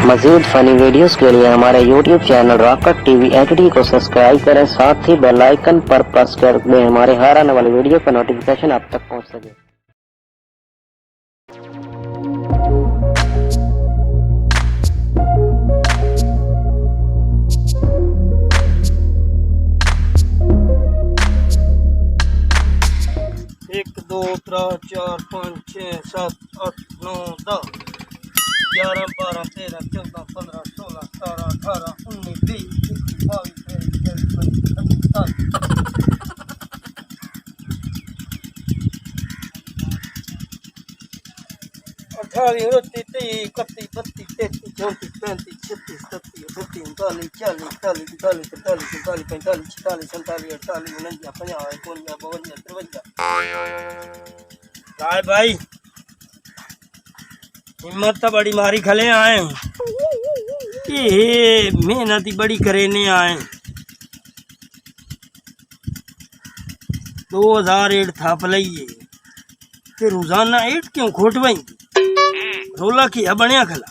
मज़ीद funny videos के लिए हमारे YouTube channel rock-cut TV HD को सब्सक्राइब करें, साथ ही बेल आइकन पर प्रेस कर दें हमारे हर आने वाली वीडियो का नोटिफिकेशन आप तक पहुंच सके। एक दो त्रै चार पाँच छः सात आठ नौ 10 11 12 13 14 15 16 17 18 19 20 21 22 अठारह 29 30 31 32 33 34 35 36 37 38 39 40 41 42 43 44 45 46 47 48 49 50 51 52 काय भाई हिम्मत तो बड़ी मारी खले आए ये मेहनत ही बड़ी करेने आए 2000 एट थाप लइए ते रोजाना एट क्यों खोट वही रोला किया बनया खला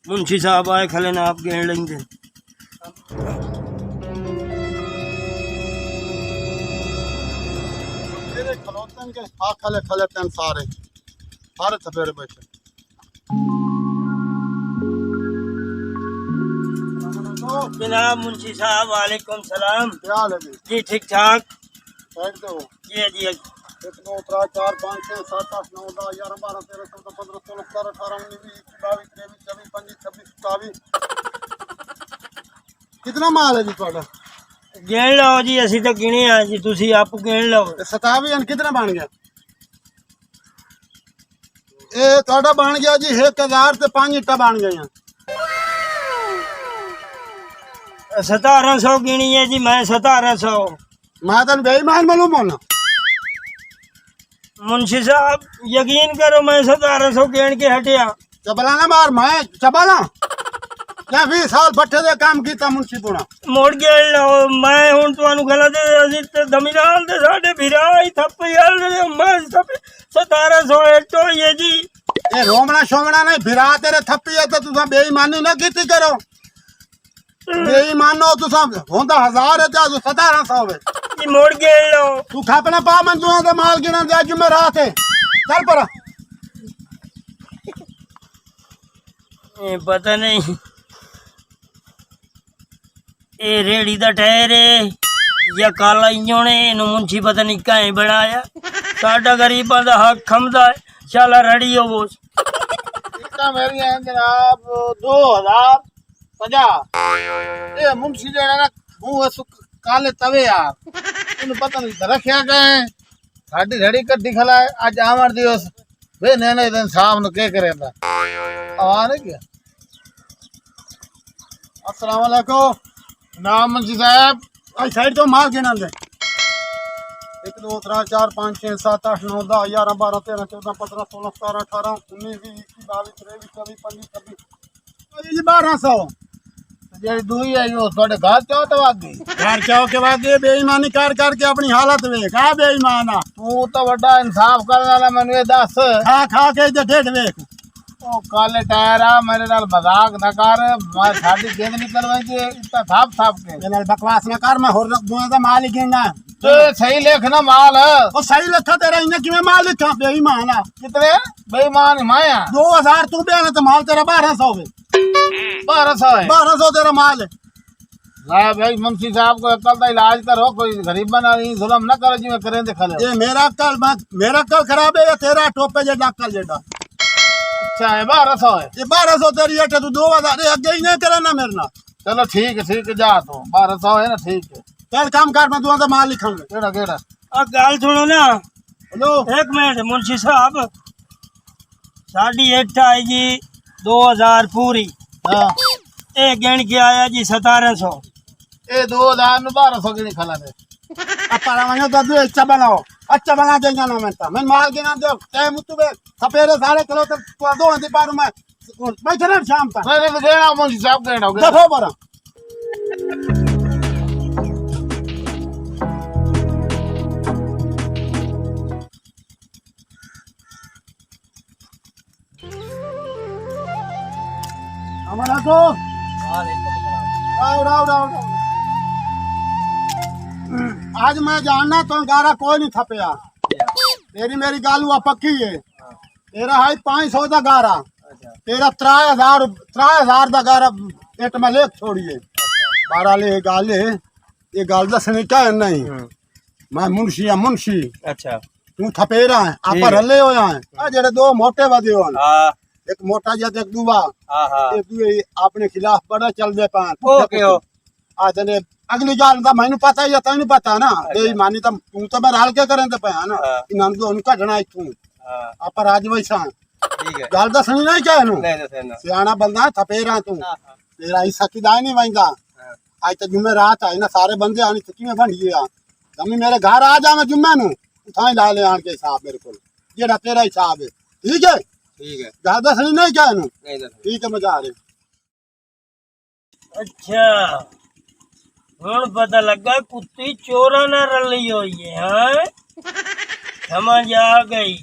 मुंशी साहब आए खले ना आप गेण लेंगे खलोतन के आ खले खले तन सारे सवेरे बैठे जनाब मुंशी साहब वालेकुम सलाम। क्या हाल है जी ठीक ठाक बैठ दो जी जी 1 2 3 4 5 6 7 8 9 10 11 12 13 14 15 16 17 18 19 20 22 23 24 25 27 कितना माल है जी ਤੁਹਾਡਾ गिन लो जी असी तो गिने आ जी तुसी आप गिन लो 27 कितना बन गया ਇਹ ਤੁਹਾਡਾ ਬਣ ਗਿਆ ਜੀ 1000 ਤੇ 5 ਇੱਟਾਂ ਬਣ ਗਈਆਂ 1700 गिनी है जी मैं 1700 ਮੈਂ ਤੁਹਾਨੂੰ ਬੇਈਮਾਨ ਮਾਲੂਮ ਹੋਣਾ मुंशी साहब यकीन करो मैं 1700 गिन के हटिया चबला ना मार मैं चबला क्या 20 साल भट्ठे दे काम कीता मुंशी पुणा मुड़ गिन लो मैं हुण तुहानू गलत असी ते दमीराल दे साडे भिरा ही थप्पे यार मैं 1700 एटो ये जी ए रोमना शोमना नहीं भिरा तेरे थप्पी है तो तुसा बेईमानी ना कीती करो बेईमानो तुसा होंदा 1000 है तो 1700 है जी मुड़ गिन लो तू खापना पा मंजुआ दे माल गिना दे जुमेरात है चल पर पता नहीं ये रेड़ी दा टायर है या काला इंजन है इन्हू मुंशी पता नहीं कहीं बनाया साडा गरीबां दा हक खमदा है शाला रड़ी हो वो इतना मेरी है जनाब 2050 ये मुंशी जो है ना मुंह सुख काले तवे यार इन्हें पता नहीं रखिया गए साडी रड़ी कड्डी खला है आज आमर दिवस वे नैने दिन साहब ने के करेंदा आवाज क्या अस्सलाम वालेकुम नाम मुंशी साहब आई साइड तो मार गिना दे 1 2 3 4 5 6 7 8 9 10 11 12 13 14 15 16 17 18 19 20 22 23 24 25 26 जी 1200 जेडी दूई है यो थोड़े घर चो तो वाग गई घर चो के वाग गई बेईमानी कर करके अपनी हालत देख आ बेईमान आ तू तो बड़ा इंसाफ करने वाला मैनू दस खा खा के जे ढेड देख ओ काले टायर आ मेरे नाल मजाक ना कर मैं साडी गेंद नहीं करवाई इतना थाप थाप के मेरे नाल बकवास ना कर मैं होर दुआ दा माल ही गिनना तो सही लिख ना माल ओ सही लिखा तेरा इने किवें माल लिखा बेईमान आ कितने बेईमान माया 2000 तू बेना तो माल तेरा 1200 है 1200 है 1200 तेरा माल है ला भाई मुंशी साहब को अकल का इलाज करो कोई गरीबा ना जुल्म ना करो जिवें करें दे खले ये मेरा अकल खराब है या तेरा टोपे जे डाकल जेडा अच्छा है 1200 है ये 1200 तेरी अटे तू 2000 अगे ही नहीं तेरा ना मेरे ना चलो ठीक है जा तो 1200 है ना ठीक है चल काम कर मैं तुआ माल लिखाऊंगा केड़ा केड़ा अब गाल सुनो ना हेलो एक मिनट मुंशी साहब साडी एट आई जी 2000 पूरी हां ए गिन के आया जी 1700 ए 2000 नु 1200 की नहीं खला दे अपना मनो दादू अच्छा बना देगा ना मैं माल गिना दे ते मुतबे सपेरे सारे किलो तो दो हंदी पार में बैठे ना शाम तक नहीं नहीं देना मुंशी साहब देना देखो बरा हमारा को राव राव राव राव। आज मैं जानना तो गारा कोई नहीं थपया तेरी मेरी गाल हुआ पक्की है तेरा है 500 का गारा तेरा 3000 का गारा पेट में लेख छोड़िए 12 ले गाल ये गाल दसने क्या है नहीं मैं मुंशी है मुंशी अच्छा तू थपेरा है आप रले हो है जेड़े दो मोटे वधे हो एक मोटा जत एक दुआ एक दुए अपने खिलाफ बड़ा चल दे पान ओके हो आ तने अगली गाल का मैनू पता है या तैनू पता ना बेईमानी तो तू तो बहरहाल के करें तो पया ना इनाम तो उनका ढना तू आप राज वैसा ठीक है गाल दसनी नहीं क्या नु नहीं दसना सियाना बंदा थपेरा तू तेरा हिस्सा किदा नहीं वंदा आज तो जुम्मे रात आई ना सारे बंदे आनी छुट्टी में बन गया तमी मेरे घर आ जा मैं जुम्मे नु उठाई ला ले आन के हिसाब मेरे को जेड़ा तेरा हिसाब है ठीक है गाल दसनी नहीं क्या नु नहीं दसना ठीक है मजा आ रही अच्छा ਹੁਣ ਪਤਾ ਲੱਗਾ ਕੁੱਤੀ ਚੋਰਾਂ ਨਾਲ ਰਲੀ ਹੋਈ ਹੈ ਹਾਂ ਸਮਝ ਆ ਗਈ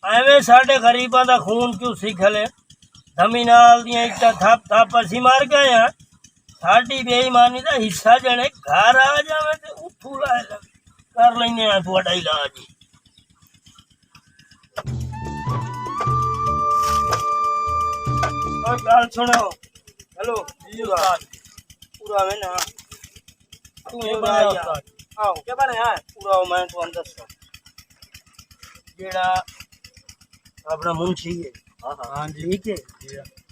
ਐਵੇਂ ਸਾਡੇ ਗਰੀਬਾਂ ਦਾ ਖੂਨ ਚੂਸੀ ਖਲੇ ਧਮੀ ਨਾਲ ਦੀਆਂ ਇੱਟਾਂ ਥੱਪ ਅਸੀਂ ਮਾਰ ਗਏ ਆ ਸਾਡੀ ਬੇਈਮਾਨੀ ਦਾ ਹਿੱਸਾ ਜਣੇ ਘਰ ਆ ਜਾਵੇ ਤੇ ਉੱਥੋਂ ਲੈ ਕਰ ਲੈਨੇ ਆ ਤੁਹਾਡਾ ਇਲਾਜ और गाल सुनो हेलो पूरा है ना तू ये बनाया आओ क्या बनाया है पूरा मैं तो अंदर से जेड़ा अपना मुंशी है हां जी ठीक है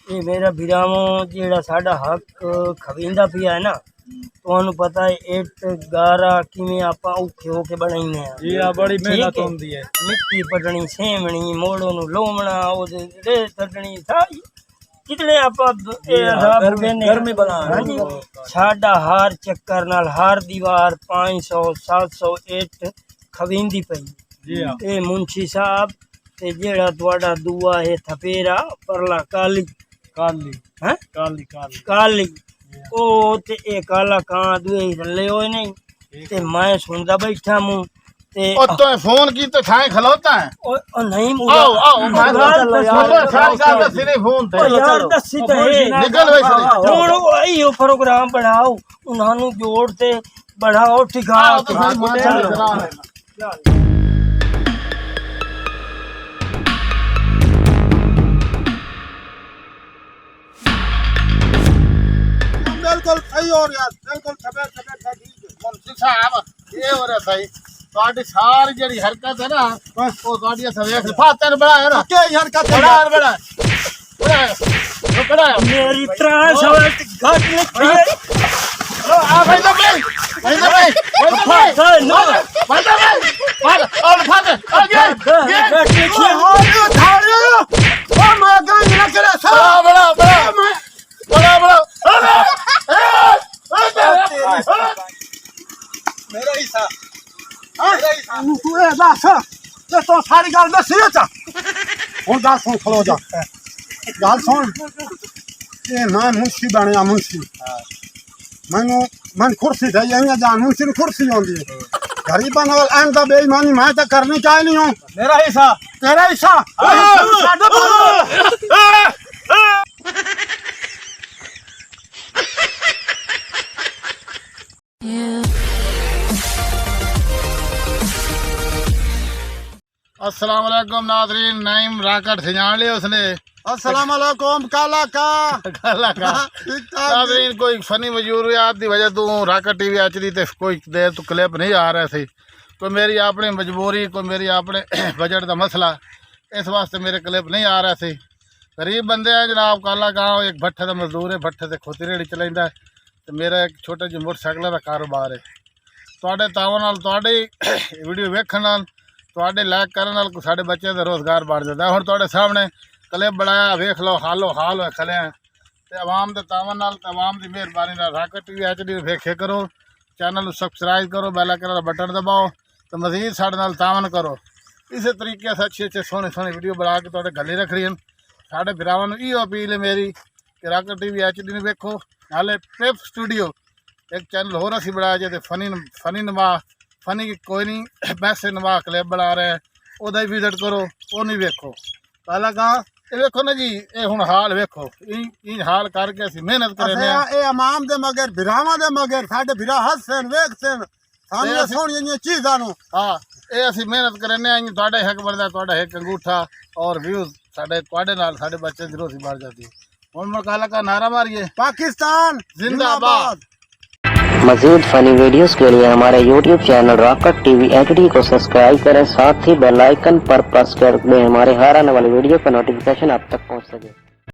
ये मेरा बिरामो जेड़ा साडा हक खविंदा पिया है ना ਤੁਹਾਨੂੰ पता है एक गारा किवें आपां औखे होके बनाईने आ जी आ बड़ी मेहनत होंदी है मिट्टी पटनी सेवणी मोड़ो नु लोमना ओदे रे तड़नी सारी कितने आप गर्मी बना साडा हार चक्कर नाल हार दीवार 500 700 ईट खविंदी पई ए मुंशी साहब ते जेड़ा तुहाडा दुआ है थपेरा परला काली काली हैं काली काली काली ओ ते ए काला कां दुए रले होए नहीं ते मैं सुनदा बैठा मु ते ओ तो फोन की तो थाए खलोता है ओ नहीं आओ मैं तो सिरे फोन थे यार दसी तो है निकल वैसे ਹੁਣ ਉਹ ਇਹੋ ਪ੍ਰੋਗਰਾਮ ਬਣਾਓ ਉਹਨਾਂ ਨੂੰ ਜੋੜ ਤੇ बढ़ाओ ठिकाना बिल्कुल सही हो गया बिल्कुल मुंशी साहब ये हो रहा सही ਤੁਹਾਡੀ ਸਾਰੀ ਜਿਹੜੀ ਹਰਕਤ ਹੈ ਨਾ ਉਹ ਤੁਹਾਡੀ ਸਵੇਖ ਫਾਤਨ ਬਣਾਇਆ ਨਾ ਕੀ ਹਰਕਤ ਬਣਾ मेरी त्रास हो घाट लिखी है आ भाई तो भाई नो भाई तो भाई और फाद आ गया घाट लिखी है ओ मैं गांव ना करे बड़ा मेरा हिस्सा तू ए बस ये तो सारी गल दसी चा हुन गल सुन खलो जा गल सुन ये मैं मुंशी बनया मुंशी मन कुर्सी थे यही जान मुंशी कुर्सी होंदी है गरीबां नाल एंदा बेईमानी मैं तो करनी चाह नहीं हूं मेरा हिस्सा तेरा हिस्सा अस्सलाम वालेकुम नाज़रीन नईम राकट से जान लिया उसने अस्सलाम वालेकुम काला का नाज़रीन कोई फनी मजबूरियात की वजह तो राकट टीवी एचडी ते कोई देर तो क्लिप नहीं आ रहा सी कोई मेरी अपनी मजबूरी कोई मेरी अपने बजट का मसला इस वास्ते मेरे क्लिप नहीं आ रहा सी गरीब बंदे हैं जनाब काला गाँव एक भट्ठे का मजदूर है भट्ठे से खोती रेहड़ी चलाइंदा ते मेरा एक छोटा जिहा मोटरसाइकिल का कारोबार है तुहाडे तावन नाल तुहाडी वीडियो वेखण नाल तुहाडे लाइक करन नाल साडे बच्चे दा रोजगार बढ़ जाता है हुण तुहाडे सामने क्लिप बनाया वेख लो हालो हाल होए खले ते आवाम दे तावन नाल ते आवाम दी मेहरबानी नाल राकट टीवी एचडी वेखे करो चैनल सबसक्राइब करो बेल आइकन दा बटन दबाओ तो मजीद साडे नाल तावन करो इस तरीके से अच्छे सोहने वीडियो बना के तुहाडे गले रख रही साडे भरावां नूं इहो अपील है मेरी कि राकट टीवी एचडी नूं वेखो नाले पिप स्टूडियो एक चैनल होर असीं बनाया जे फनी नमा फनी कोई नहीं पैसे नवा क्लिप बना रहे हैं विजिट करो वो नहीं वेखो पहला कहा ਇਹ ਵੇਖੋ ਨਾ ਜੀ ਇਹ ਹੁਣ ਹਾਲ ਵੇਖੋ ਇਹ ਹਾਲ ਕਰਕੇ ਅਸੀਂ ਮਿਹਨਤ ਕਰਨੇ ਆ ਇਹ ਇਮਾਮ ਦੇ ਮਗਰ ਭਰਾਵਾਂ ਦੇ ਮਗਰ ਸਾਡੇ ਭਰਾ ਹੱਸਣ ਵੇਖਣ ਸਾਨੂੰ ਸੋਹਣੀਆਂ ਜਿਹੀਆਂ ਚੀਜ਼ਾਂ ਨੂੰ ਹਾਂ ਇਹ ਅਸੀਂ ਮਿਹਨਤ ਕਰਨੇ ਆ ਤੁਹਾਡੇ ਹੱਕ ਬਣਦਾ ਤੁਹਾਡਾ ਇੱਕ ਅੰਗੂਠਾ ਔਰ ਵਿਊਜ਼ ਸਾਡੇ ਤੁਹਾਡੇ ਨਾਲ ਸਾਡੇ ਬੱਚੇ ਦੀ ਰੋਟੀ ਮਾਰ ਜਾਂਦੀ ਹੁਣ ਮਕਾਲਾ का नारा मारिए पाकिस्तान जिंदाबाद। मजीद फनी वीडियोस के लिए हमारे YouTube channel rock-cut TV HD को सब्सक्राइब करें, साथ ही बेल आइकन पर प्रेस कर दें हमारे हर आने वाली वीडियो का नोटिफिकेशन आप तक पहुंच सके।